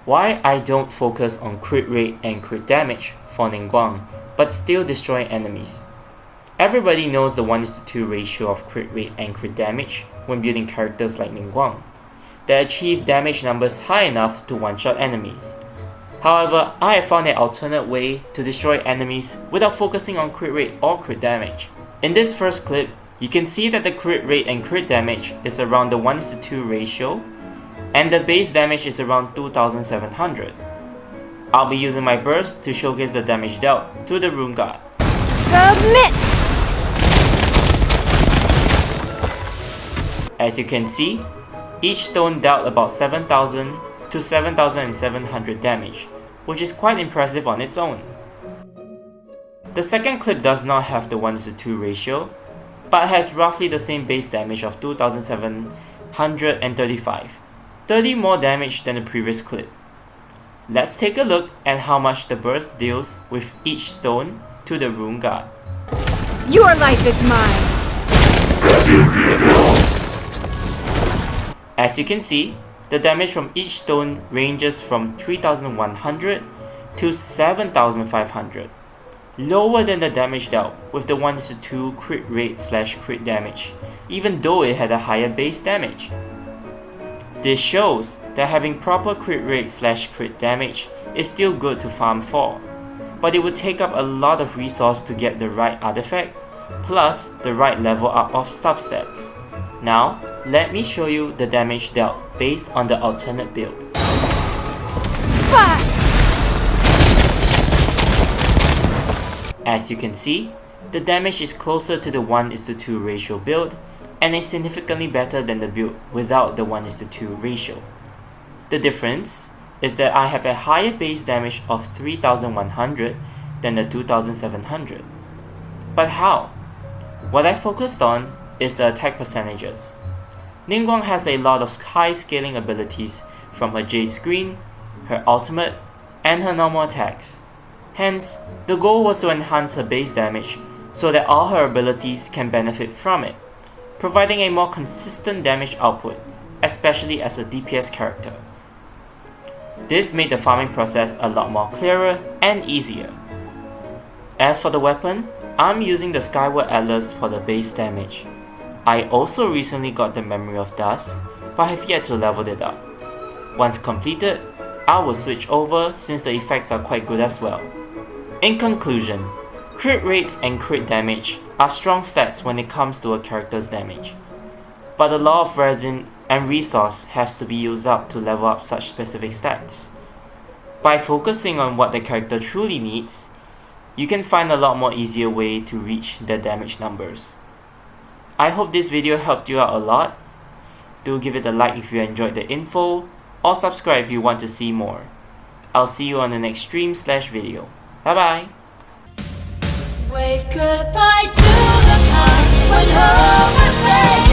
Why I don't focus on crit rate and crit damage for Ningguang, but still destroy enemies. Everybody knows the 1:2 ratio of crit rate and crit damage when building characters like Ningguang, that achieve damage numbers high enough to one-shot enemies. However, I have found an alternate way to destroy enemies without focusing on crit rate or crit damage. In this first clip, you can see that the crit rate and crit damage is around the 1:2 ratio, and the base damage is around 2700. I'll be using my burst to showcase the damage dealt to the Rune God. Submit! As you can see, each stone dealt about 7000 to 7700 damage, which is quite impressive on its own. The second clip does not have the 1:2 ratio, but has roughly the same base damage of 2735, 30 more damage than the previous clip. Let's take a look at how much the burst deals with each stone to the Rune God. Your life is mine! As you can see, the damage from each stone ranges from 3100 to 7500, lower than the damage dealt with the 1:2 crit rate / crit damage, even though it had a higher base damage. This shows that having proper crit rate / crit damage is still good to farm for, but it would take up a lot of resource to get the right artifact, plus the right level up of substats. Now, let me show you the damage dealt based on the alternate build. As you can see, the damage is closer to the 1:2 ratio build and is significantly better than the build without the 1:2 ratio. The difference is that I have a higher base damage of 3100 than the 2700. But how? What I focused on is the attack percentages. Ningguang has a lot of high scaling abilities from her Jade Screen, her ultimate, and her normal attacks. Hence, the goal was to enhance her base damage so that all her abilities can benefit from it, providing a more consistent damage output, especially as a DPS character. This made the farming process a lot more clearer and easier. As for the weapon, I'm using the Skyward Atlas for the base damage. I also recently got the Memory of Dust, but have yet to level it up. Once completed, I will switch over since the effects are quite good as well. In conclusion, crit rates and crit damage are strong stats when it comes to a character's damage, but a lot of resin and resource has to be used up to level up such specific stats. By focusing on what the character truly needs, you can find a lot more easier way to reach the damage numbers. I hope this video helped you out a lot. Do give it a like if you enjoyed the info, or subscribe if you want to see more. I'll see you on the next stream / video. Bye bye! Wave goodbye to the past when home will fade.